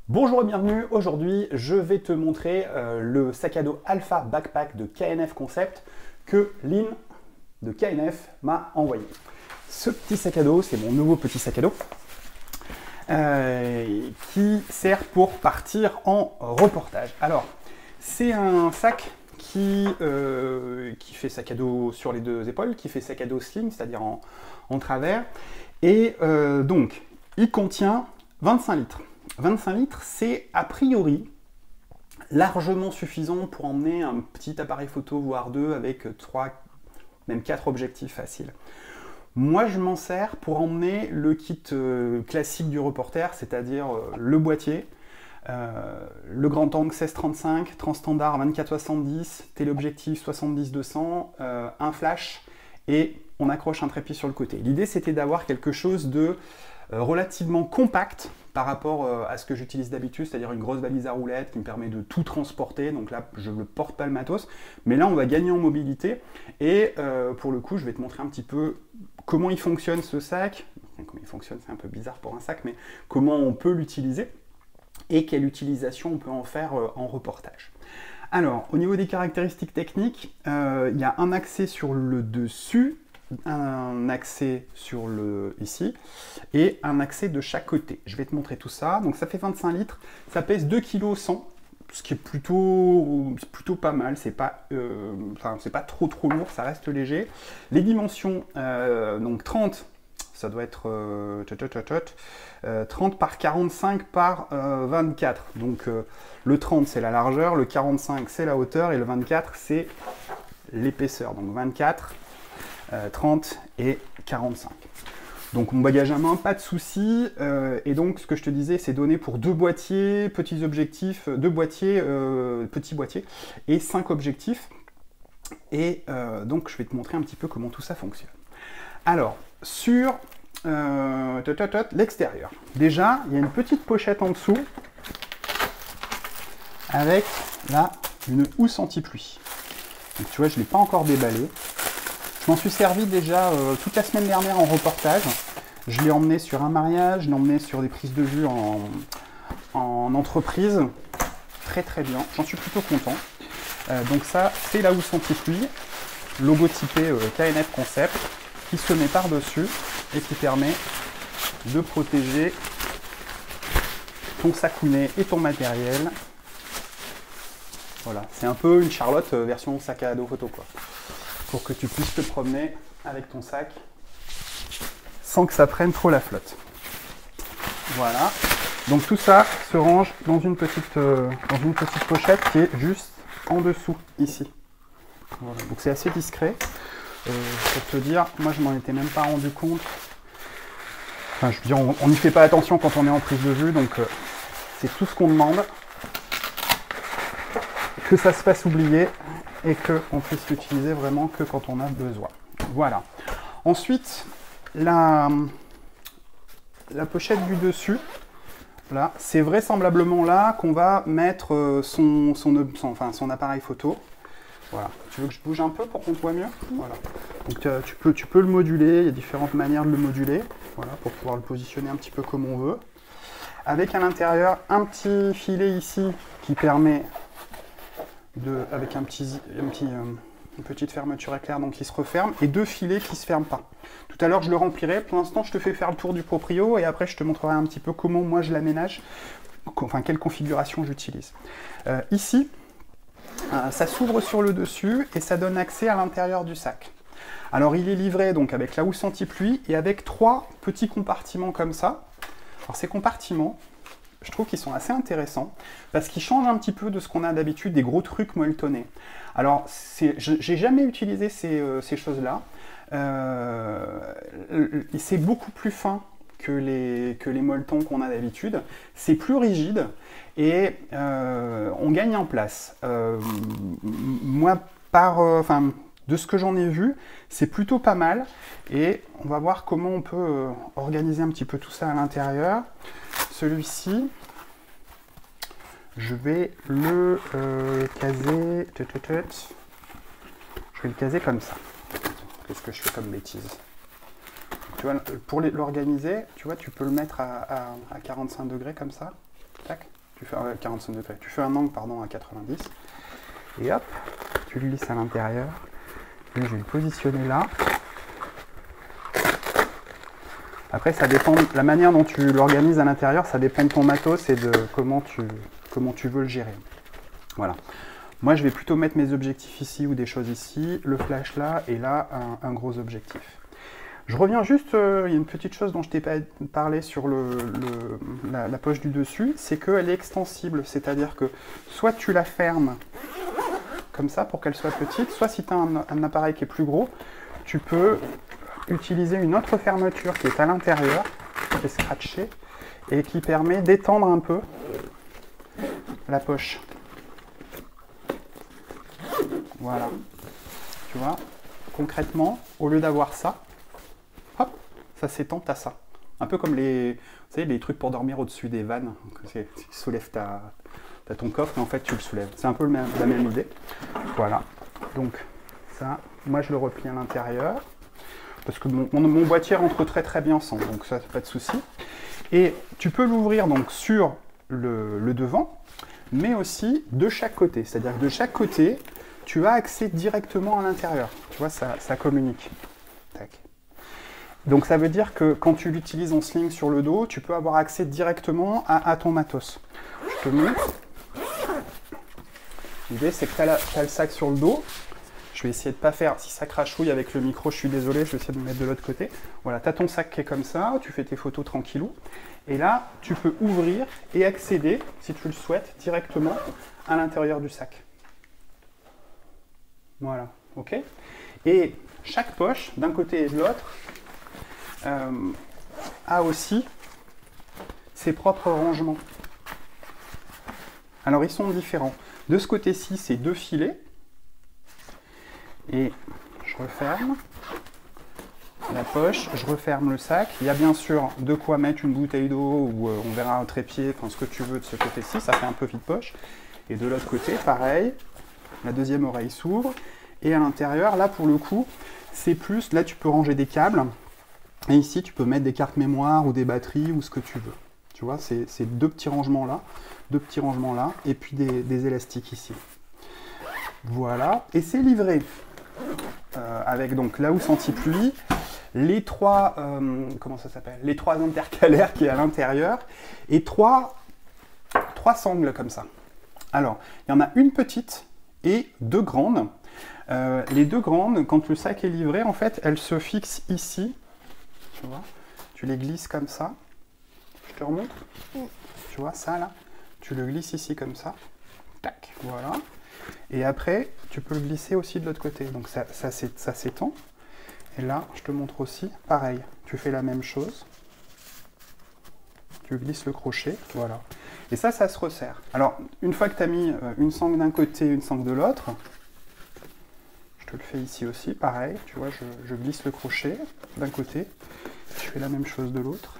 Bonjour et bienvenue, aujourd'hui je vais te montrer le sac à dos Alpha Backpack de KNF Concept que Lynn de KNF m'a envoyé. Ce petit sac à dos, c'est mon nouveau petit sac à dos qui sert pour partir en reportage. Alors, c'est un sac qui fait sac à dos sur les deux épaules, qui fait sac à dos sling, c'est-à-dire en travers, et donc il contient 25 litres. 25 litres, c'est a priori largement suffisant pour emmener un petit appareil photo, voire deux, avec 3, même 4 objectifs faciles. Moi, je m'en sers pour emmener le kit classique du reporter, c'est-à-dire le boîtier, le grand angle 16-35, transstandard 24-70, téléobjectif 70-200, un flash, et on accroche un trépied sur le côté. L'idée, c'était d'avoir quelque chose de relativement compact par rapport à ce que j'utilise d'habitude, c'est-à-dire une grosse valise à roulettes qui me permet de tout transporter. Donc là, je ne porte pas le matos, mais là, on va gagner en mobilité. Et pour le coup, je vais te montrer un petit peu comment il fonctionne ce sac. Comment il fonctionne, c'est un peu bizarre pour un sac, mais comment on peut l'utiliser et quelle utilisation on peut en faire en reportage. Alors, au niveau des caractéristiques techniques, il y a un accès sur le dessus, un accès sur le ici et un accès de chaque côté. Je vais te montrer tout ça. Donc ça fait 25 litres, ça pèse 2 kg 100, ce qui est plutôt pas mal. C'est pas trop lourd, ça reste léger. Les dimensions, donc 30, ça doit être 30 par 45 par 24. Donc le 30 c'est la largeur, le 45 c'est la hauteur et le 24 c'est l'épaisseur. Donc 24, 30 et 45. Donc mon bagage à main, pas de souci. Et donc ce que je te disais, c'est donné pour 2 boîtiers, petits objectifs, 2 boîtiers, petits boîtiers et 5 objectifs. Et donc je vais te montrer un petit peu comment tout ça fonctionne. Alors, sur l'extérieur, déjà, il y a une petite pochette en dessous avec là une housse anti-pluie. Donc tu vois, je ne l'ai pas encore déballée. Je m'en suis servi déjà toute la semaine dernière en reportage. Je l'ai emmené sur un mariage, je l'ai emmené sur des prises de vue en entreprise. Très très bien, j'en suis plutôt content. Donc ça, c'est la housse anti-pluie, logotypée KNF Concept, qui se met par-dessus et qui permet de protéger ton sakounet et ton matériel. Voilà, c'est un peu une Charlotte version sac à dos photo, quoi. Pour que tu puisses te promener avec ton sac sans que ça prenne trop la flotte. Voilà. Donc tout ça se range dans une petite pochette qui est juste en dessous, ici. Voilà. Donc c'est assez discret. Pour te dire, moi je m'en étais même pas rendu compte. Enfin, je veux dire, on n'y fait pas attention quand on est en prise de vue, donc c'est tout ce qu'on demande. Que ça se fasse oublier et qu'on puisse l'utiliser vraiment que quand on a besoin. Voilà. Ensuite, la pochette du dessus, là, c'est vraisemblablement là qu'on va mettre son appareil photo. Voilà. Tu veux que je bouge un peu pour qu'on te voit mieux? Voilà. Donc tu peux le moduler, il y a différentes manières de le moduler, voilà, pour pouvoir le positionner un petit peu comme on veut. Avec à l'intérieur un petit filet ici qui permet avec une petite fermeture éclair, donc qui se referme, et 2 filets qui ne se ferment pas. Tout à l'heure je le remplirai, pour l'instant je te fais faire le tour du proprio, et après je te montrerai un petit peu comment moi je l'aménage, enfin quelle configuration j'utilise. Ici, ça s'ouvre sur le dessus, et ça donne accès à l'intérieur du sac. Alors il est livré donc avec la housse anti-pluie, et avec 3 petits compartiments comme ça. Alors ces compartiments, je trouve qu'ils sont assez intéressants parce qu'ils changent un petit peu de ce qu'on a d'habitude, des gros trucs molletonnés. Alors, j'ai jamais utilisé ces choses-là. C'est beaucoup plus fin que les molletons qu'on a d'habitude. C'est plus rigide et on gagne en place. Moi, de ce que j'en ai vu, c'est plutôt pas mal. Et on va voir comment on peut organiser un petit peu tout ça à l'intérieur. Celui-ci, je vais le caser. Je vais le caser comme ça. Qu'est-ce que je fais comme bêtise? Tu vois, pour l'organiser, tu vois, tu peux le mettre à 45 degrés comme ça. Tac. Tu fais 45 degrés. Tu fais un angle, pardon, à 90. Et hop, tu le glisses à l'intérieur. Je vais le positionner là. Après, ça dépend de la manière dont tu l'organises à l'intérieur, ça dépend de ton matos et de comment tu veux le gérer. Voilà. Moi, je vais plutôt mettre mes objectifs ici ou des choses ici, le flash là, et là, un gros objectif. Je reviens juste, il y a une petite chose dont je t'ai pas parlé sur la poche du dessus, c'est qu'elle est extensible, c'est-à-dire que soit tu la fermes comme ça pour qu'elle soit petite, soit si tu as un appareil qui est plus gros, tu peux utiliser une autre fermeture qui est à l'intérieur, qui est scratchée, et qui permet d'étendre un peu la poche. Voilà. Tu vois, concrètement, au lieu d'avoir ça, hop, ça s'étend, t'as ça. Un peu comme les, vous savez, les trucs pour dormir au-dessus des vannes. Tu soulèves t'as ton coffre, mais en fait tu le soulèves. C'est un peu la même idée. Voilà. Donc ça, moi je le replie à l'intérieur. Parce que mon boîtier rentre très bien ensemble, donc ça, pas de souci. Et tu peux l'ouvrir donc sur le devant, mais aussi de chaque côté. C'est-à-dire que de chaque côté, tu as accès directement à l'intérieur. Tu vois, ça communique. Tac. Donc ça veut dire que quand tu l'utilises en sling sur le dos, tu peux avoir accès directement à ton matos. Je te montre. L'idée, c'est que tu as le sac sur le dos. Je vais essayer de ne pas faire, si ça crachouille avec le micro, je suis désolé, je vais essayer de me mettre de l'autre côté. Voilà, tu as ton sac qui est comme ça, tu fais tes photos tranquillou. Et là, tu peux ouvrir et accéder, si tu le souhaites, directement à l'intérieur du sac. Voilà, ok. Et chaque poche, d'un côté et de l'autre, a aussi ses propres rangements. Alors, ils sont différents. De ce côté-ci, c'est 2 filets. Et je referme la poche, je referme le sac. Il y a bien sûr de quoi mettre une bouteille d'eau ou on verra un trépied, enfin ce que tu veux de ce côté-ci, ça fait un peu vide-poche. Et de l'autre côté, pareil, la deuxième oreille s'ouvre. Et à l'intérieur, là pour le coup, c'est plus, là tu peux ranger des câbles. Et ici, tu peux mettre des cartes mémoire ou des batteries ou ce que tu veux. Tu vois, c'est 2 petits rangements là, et puis des élastiques ici. Voilà, et c'est livré. Avec donc la housse anti-pluie, les 3 comment ça s'appelle, les 3 intercalaires qui est à l'intérieur et 3 sangles comme ça. Alors, il y en a une petite et 2 grandes. Les 2 grandes, quand le sac est livré, en fait, elles se fixent ici. Tu vois, tu les glisses comme ça. Je te remonte. Tu vois ça là, tu le glisses ici comme ça. Tac, voilà. Et après, tu peux le glisser aussi de l'autre côté. Donc ça s'étend. Et là, je te montre aussi, pareil. Tu fais la même chose. Tu glisses le crochet, voilà. Et ça se resserre. Alors, une fois que tu as mis une sangle d'un côté, une sangle de l'autre, je te le fais ici aussi, pareil. Tu vois, je glisse le crochet d'un côté. Je fais la même chose de l'autre.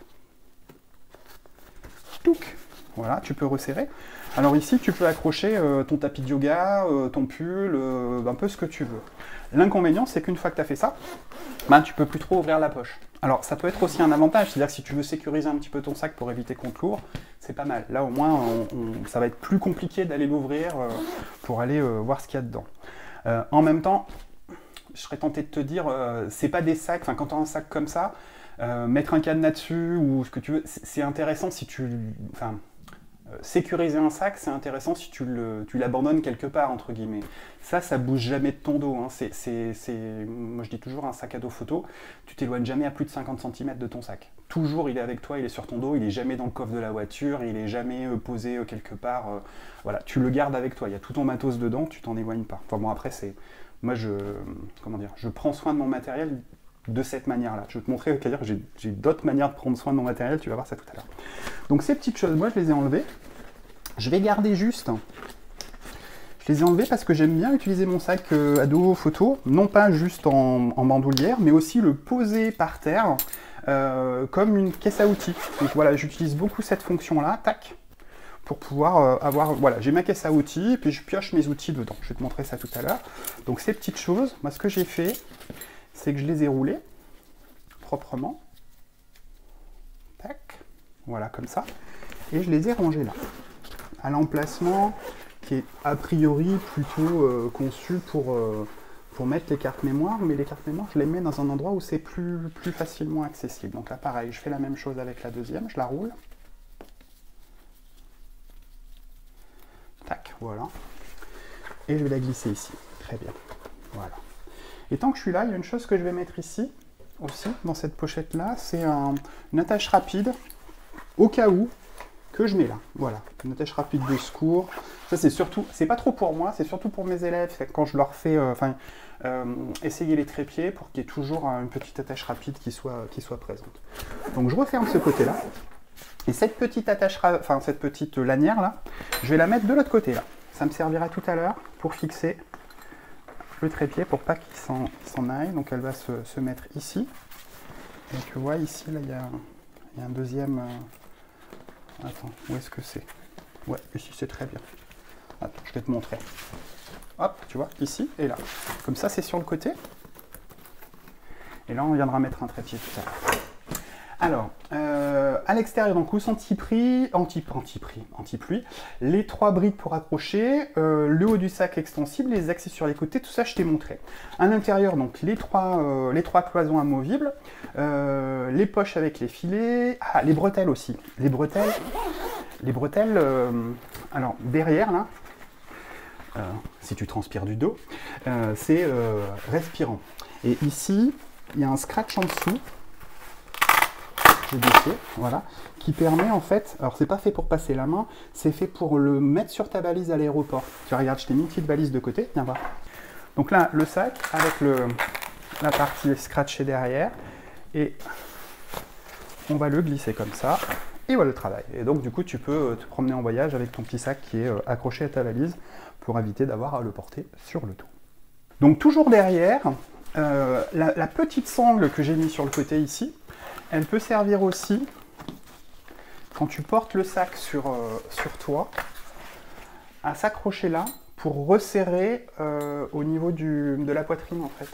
Touc. Voilà, tu peux resserrer. Alors ici, tu peux accrocher ton tapis de yoga, ton pull, un peu ce que tu veux. L'inconvénient, c'est qu'une fois que tu as fait ça, ben, tu peux plus trop ouvrir la poche. Alors, ça peut être aussi un avantage, c'est-à-dire que si tu veux sécuriser un petit peu ton sac pour éviter qu'on te l'ouvre, c'est pas mal. Là, au moins, ça va être plus compliqué d'aller l'ouvrir pour aller voir ce qu'il y a dedans. En même temps, je serais tenté de te dire, c'est pas des sacs, enfin, quand tu as un sac comme ça, mettre un cadenas dessus ou ce que tu veux, c'est intéressant si tu... Enfin, sécuriser un sac, c'est intéressant si tu l'abandonnes quelque part, entre guillemets. Ça bouge jamais de ton dos. Hein. Moi, je dis toujours, un sac à dos photo, tu t'éloignes jamais à plus de 50 cm de ton sac. Toujours, il est avec toi, il est sur ton dos, il est jamais dans le coffre de la voiture, il est jamais posé quelque part. Voilà, tu le gardes avec toi. Il y a tout ton matos dedans, tu t'en éloignes pas. Enfin bon, après, moi, je prends soin de mon matériel de cette manière-là. Je vais te montrer, c'est-à-dire que j'ai d'autres manières de prendre soin de mon matériel, tu vas voir ça tout à l'heure. Donc ces petites choses, moi je les ai enlevées. Je vais garder juste... Je les ai enlevées parce que j'aime bien utiliser mon sac à dos photo, non pas juste en bandoulière, mais aussi le poser par terre comme une caisse à outils. Donc voilà, j'utilise beaucoup cette fonction-là, tac, pour pouvoir avoir... Voilà, j'ai ma caisse à outils, et puis je pioche mes outils dedans. Je vais te montrer ça tout à l'heure. Donc ces petites choses, moi ce que j'ai fait, c'est que je les ai roulés proprement. Tac. Voilà, comme ça. Et je les ai rangés là. à l'emplacement qui est a priori plutôt conçu pour mettre les cartes mémoire, mais les cartes mémoire, je les mets dans un endroit où c'est plus facilement accessible. Donc là, pareil, je fais la même chose avec la deuxième, je la roule. Tac, voilà. Et je vais la glisser ici. Très bien. Voilà. Et tant que je suis là, il y a une chose que je vais mettre ici, aussi, dans cette pochette-là, c'est une attache rapide, au cas où, que je mets là. Voilà, une attache rapide de secours. Ça, c'est surtout, c'est pas trop pour moi, c'est surtout pour mes élèves, quand je leur fais essayer les trépieds, pour qu'il y ait toujours une petite attache rapide qui soit présente. Donc je referme ce côté-là. Et cette petite attache, cette petite lanière là, je vais la mettre de l'autre côté là. Ça me servira tout à l'heure pour fixer le trépied pour pas qu'il s'en aille. Donc elle va se mettre ici. Et tu vois ici là il y a un deuxième. Attends, où est-ce que c'est? Ouais, ici c'est très bien. Attends, je vais te montrer. Hop, tu vois, ici et là. Comme ça c'est sur le côté. Et là on viendra mettre un trépied tout à l'heure. Alors, à l'extérieur, donc housse anti-pluie, les 3 brides pour accrocher, le haut du sac extensible, les accès sur les côtés, tout ça je t'ai montré. À l'intérieur, donc les trois cloisons amovibles, les poches avec les filets, les bretelles aussi. Les bretelles, alors derrière là, si tu transpires du dos, c'est respirant. Et ici, il y a un scratch en dessous. Voilà, qui permet en fait, alors c'est pas fait pour passer la main, c'est fait pour le mettre sur ta valise à l'aéroport. Tu regardes, je t'ai mis une petite valise de côté, viens voir. Donc là, le sac avec la partie scratchée derrière, et on va le glisser comme ça, et voilà le travail. Et donc du coup, tu peux te promener en voyage avec ton petit sac qui est accroché à ta valise pour éviter d'avoir à le porter sur le dos. Donc toujours derrière, la petite sangle que j'ai mis sur le côté ici, elle peut servir aussi, quand tu portes le sac sur toi, à s'accrocher là pour resserrer au niveau de la poitrine en fait.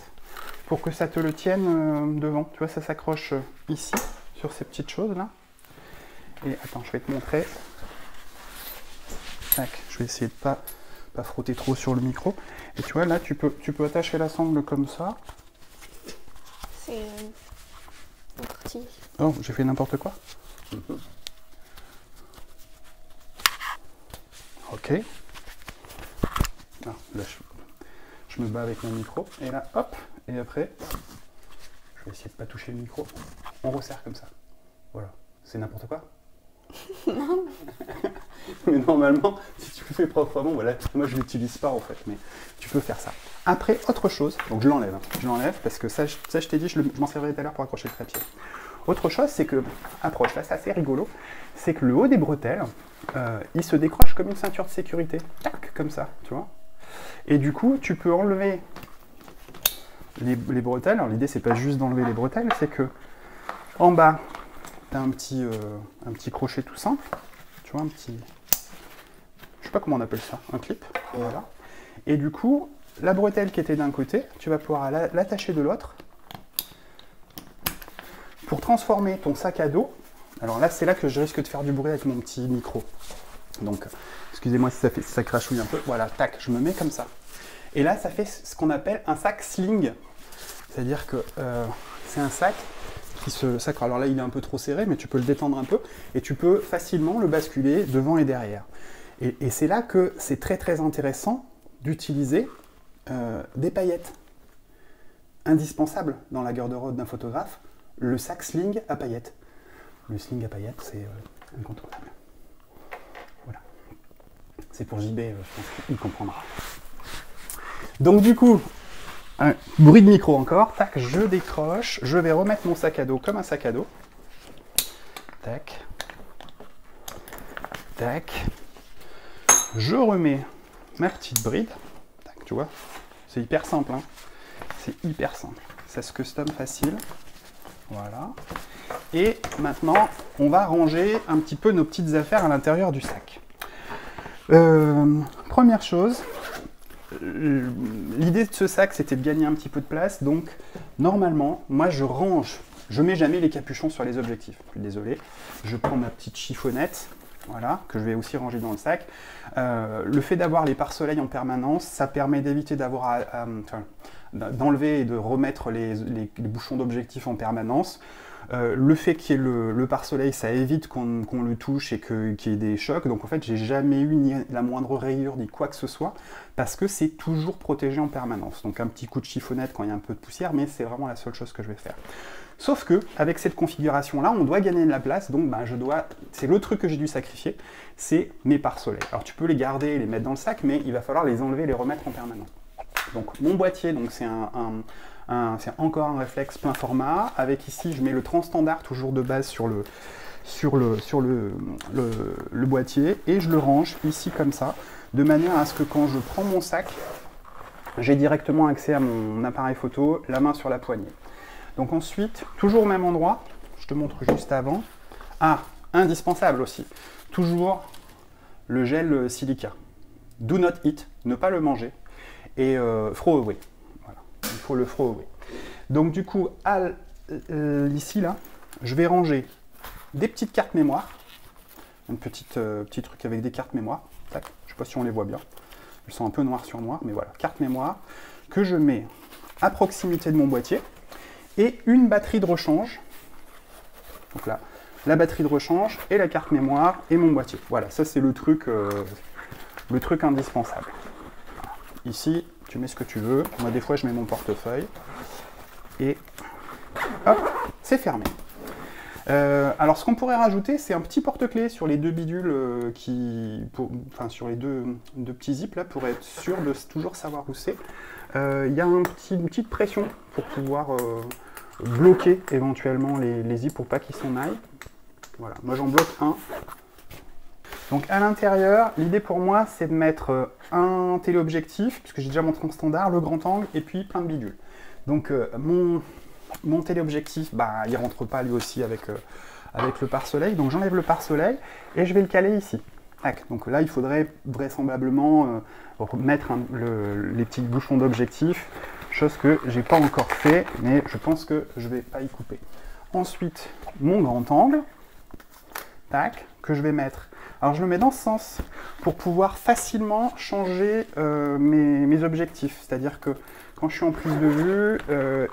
Pour que ça te le tienne devant. Tu vois, ça s'accroche ici, sur ces petites choses là. Et attends, je vais te montrer. Tac, je vais essayer de pas frotter trop sur le micro. Et tu vois, là, tu peux attacher la sangle comme ça. C'est... Oh, j'ai fait n'importe quoi. Ok. Ah, là, je me bats avec mon micro. Et là, hop. Et après, je vais essayer de pas toucher le micro. On resserre comme ça. Voilà. C'est n'importe quoi. Non. Mais normalement, si tu le fais proprement, voilà. Moi, je l'utilise pas en fait, mais tu peux faire ça. Après, autre chose. Donc, je l'enlève. Je l'enlève parce que ça, je t'ai dit, je m'en servirai tout à l'heure pour accrocher le trépied. Autre chose, c'est que, approche, là, c'est assez rigolo, c'est que le haut des bretelles, il se décroche comme une ceinture de sécurité. Tac, comme ça, tu vois. Et du coup, tu peux enlever les bretelles. Alors, l'idée, c'est pas juste d'enlever les bretelles, c'est que en bas, tu as un petit crochet tout simple. Tu vois, un petit... Je sais pas comment on appelle ça, un clip. Voilà. Et du coup, la bretelle qui était d'un côté, tu vas pouvoir l'attacher de l'autre. Pour transformer ton sac à dos, alors là c'est là que je risque de faire du bruit avec mon petit micro. Donc excusez-moi si ça crachouille un peu. Voilà, tac, je me mets comme ça. Et là ça fait ce qu'on appelle un sac sling. C'est-à-dire que c'est un sac qui se sacre. Alors là il est un peu trop serré, mais tu peux le détendre un peu et tu peux facilement le basculer devant et derrière. Et c'est là que c'est très très intéressant d'utiliser des paillettes. Indispensable dans la garde-robe d'un photographe. Le sac sling à paillettes. Le sling à paillettes, c'est incontournable. Voilà. C'est pour JB, je pense qu'il comprendra. Donc du coup, un bruit de micro encore. Tac, je décroche. Je vais remettre mon sac à dos comme un sac à dos. Tac. Tac. Je remets ma petite bride. Tac, tu vois. C'est hyper simple, hein. C'est hyper simple. Ça se custom facile. Voilà. Et maintenant, on va ranger un petit peu nos petites affaires à l'intérieur du sac. Première chose, l'idée de ce sac, c'était de gagner un petit peu de place. Donc, normalement, moi, je mets jamais les capuchons sur les objectifs. Je suis désolé. Je prends ma petite chiffonnette. voilà, que je vais aussi ranger dans le sac. Le fait d'avoir les pare-soleil en permanence, ça permet d'éviter d'enlever et de remettre les bouchons d'objectif en permanence. Le fait qu'il y ait le pare-soleil, ça évite qu'on le touche et qu'il y ait des chocs. Donc en fait, j'ai jamais eu ni la moindre rayure ni quoi que ce soit, parce que c'est toujours protégé en permanence. Donc un petit coup de chiffonnette quand il y a un peu de poussière, mais c'est vraiment la seule chose que je vais faire. Sauf que, avec cette configuration-là, on doit gagner de la place, donc c'est le truc que j'ai dû sacrifier, c'est mes pare-soleil. Alors tu peux les garder et les mettre dans le sac, mais il va falloir les enlever et les remettre en permanence. Donc mon boîtier, donc c'est encore un réflexe plein format, avec ici je mets le transstandard toujours de base sur le boîtier, et je le range ici comme ça, de manière à ce que quand je prends mon sac, j'ai directement accès à mon appareil photo, la main sur la poignée. Donc ensuite, toujours au même endroit, je te montre juste avant. Ah, indispensable aussi, toujours le gel silica. Do not eat, ne pas le manger, et throw away. Voilà, il faut le throw away. Donc du coup, ici, là, je vais ranger des petites cartes mémoire, un petit truc avec des cartes mémoire. Tac, je ne sais pas si on les voit bien, elles sont un peu noires sur noir, mais voilà, carte mémoire, que je mets à proximité de mon boîtier. Et une batterie de rechange. Donc là, la batterie de rechange et la carte mémoire et mon boîtier. Voilà, ça c'est le truc indispensable. Ici, tu mets ce que tu veux. Moi, des fois, je mets mon portefeuille. Et hop, c'est fermé. Alors, ce qu'on pourrait rajouter, c'est un petit porte-clés sur les deux bidules, sur les deux petits zips, là, pour être sûr de toujours savoir où c'est. Il y a une petite pression pour pouvoir bloquer éventuellement les zips pour pas qu'ils s'en aillent. Voilà, moi j'en bloque un. Donc à l'intérieur, l'idée pour moi c'est de mettre un téléobjectif, puisque j'ai déjà mon standard, le grand angle, et puis plein de bidules. Donc mon téléobjectif, il rentre pas lui aussi avec le pare-soleil, donc j'enlève le pare-soleil et je vais le caler ici. Donc là il faudrait vraisemblablement mettre les petits bouchons d'objectif, chose que j'ai pas encore fait, mais je pense que je vais pas y couper. Ensuite, mon grand angle, tac, que je vais mettre. Alors je le mets dans ce sens pour pouvoir facilement changer mes objectifs. C'est-à-dire que quand je suis en prise de vue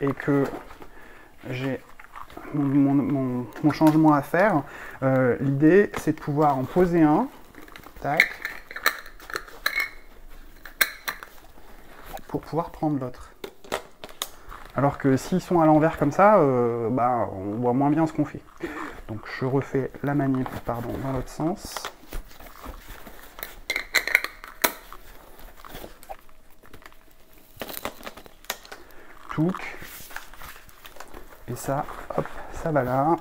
et que j'ai mon changement à faire, l'idée c'est de pouvoir en poser un, tac, pour pouvoir prendre l'autre. Alors que s'ils sont à l'envers comme ça, on voit moins bien ce qu'on fait. Donc je refais la manip, dans l'autre sens. Touc. Et ça, hop, ça va là.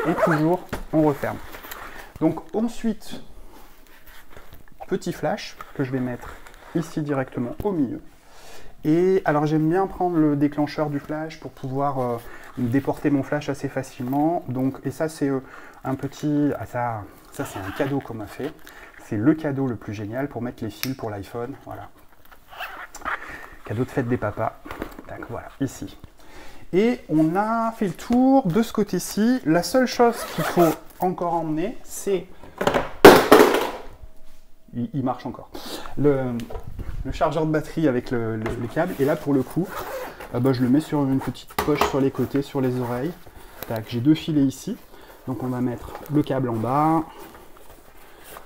Et toujours, on referme. Donc ensuite, petit flash que je vais mettre ici directement au milieu. Et alors j'aime bien prendre le déclencheur du flash pour pouvoir déporter mon flash assez facilement. Donc, et ça c'est un petit... ça c'est un cadeau qu'on m'a fait. C'est le cadeau le plus génial pour mettre les fils pour l'iPhone. Voilà. Cadeau de fête des papas. Tac, voilà, ici. Et on a fait le tour de ce côté-ci. La seule chose qu'il faut encore emmener, c'est... Il marche encore. Le chargeur de batterie avec le câble. Et là, pour le coup, je le mets sur une petite poche sur les côtés, sur les oreilles. J'ai deux filets ici. Donc on va mettre le câble en bas,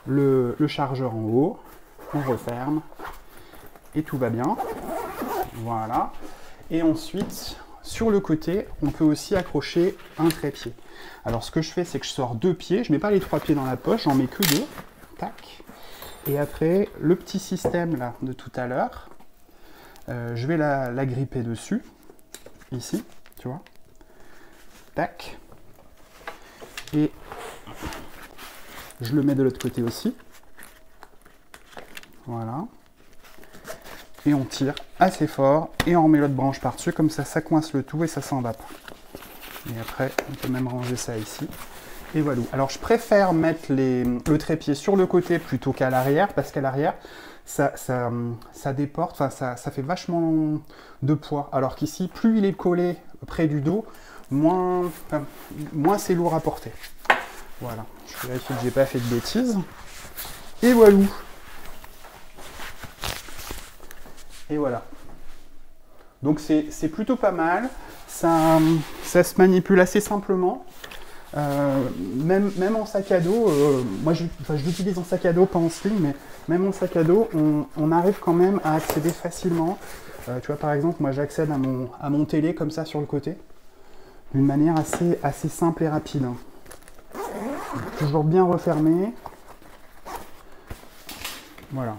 le chargeur en haut. On referme. Et tout va bien. Voilà. Et ensuite, sur le côté, on peut aussi accrocher un trépied. Alors ce que je fais, c'est que je sors deux pieds. Je ne mets pas les trois pieds dans la poche, j'en mets que deux. Tac. Et après, le petit système là de tout à l'heure, je vais la gripper dessus, ici, tu vois. Tac. Et je le mets de l'autre côté aussi. Voilà. Et on tire assez fort et on remet l'autre branche par-dessus, comme ça, ça coince le tout et ça s'en va pas. Et après, on peut même ranger ça ici. Et voilà. Alors je préfère mettre le trépied sur le côté plutôt qu'à l'arrière, parce qu'à l'arrière, ça déporte, ça fait vachement de poids. Alors qu'ici, plus il est collé près du dos, moins c'est lourd à porter. Voilà, je vérifie que j'ai pas fait de bêtises. Et voilà. Et voilà. Donc c'est plutôt pas mal. Ça se manipule assez simplement. Même en sac à dos, moi je l'utilise en sac à dos, pas en sling, mais même en sac à dos, on arrive quand même à accéder facilement. Tu vois, par exemple, moi j'accède à mon télé comme ça sur le côté, d'une manière assez simple et rapide. Toujours bien refermé. Voilà.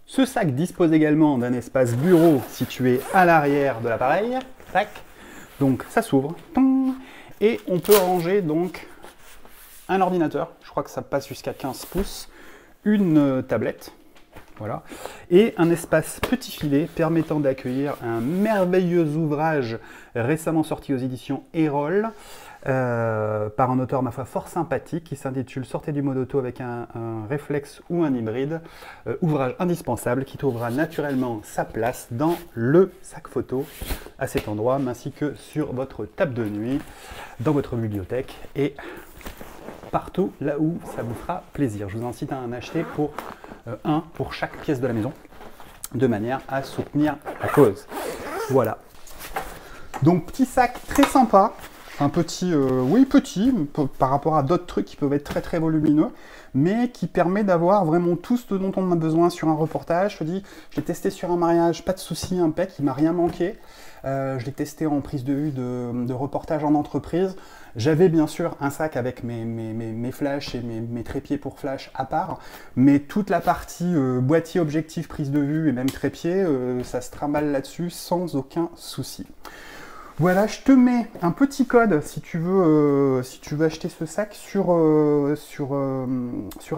Ce sac dispose également d'un espace bureau situé à l'arrière de l'appareil. Tac. Donc ça s'ouvre. Et on peut ranger donc un ordinateur. Je crois que ça passe jusqu'à 15 pouces. Une tablette. Voilà. Et un espace petit filet permettant d'accueillir un merveilleux ouvrage récemment sorti aux éditions Erol par un auteur, ma foi, fort sympathique qui s'intitule Sortez du mode auto avec un réflexe ou un hybride. Ouvrage indispensable qui trouvera naturellement sa place dans le sac photo à cet endroit, ainsi que sur votre table de nuit, dans votre bibliothèque et partout là où ça vous fera plaisir. Je vous incite à en acheter pour un pour chaque pièce de la maison, de manière à soutenir la cause. Voilà. Donc petit sac très sympa, un petit, oui petit, par rapport à d'autres trucs qui peuvent être très volumineux, mais qui permet d'avoir vraiment tout ce dont on a besoin sur un reportage. Je te dis, je l'ai testé sur un mariage, pas de souci, impec, il m'a rien manqué. Je l'ai testé en prise de vue de reportage en entreprise. J'avais bien sûr un sac avec mes flashs et mes trépieds pour flash à part, mais toute la partie boîtier, objectif, prise de vue et même trépied, ça se trimballe là-dessus sans aucun souci. Voilà, je te mets un petit code si tu veux acheter ce sac sur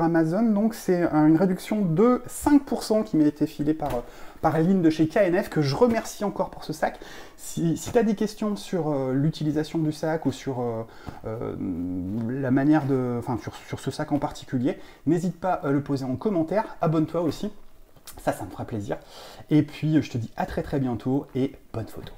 Amazon. Donc c'est une réduction de 5% qui m'a été filée par Lynn de chez KNF, que je remercie encore pour ce sac. Si tu as des questions sur l'utilisation du sac ou sur la manière de, enfin sur ce sac en particulier, n'hésite pas à le poser en commentaire. Abonne-toi aussi, ça me fera plaisir. Et puis je te dis à très bientôt et bonne photo.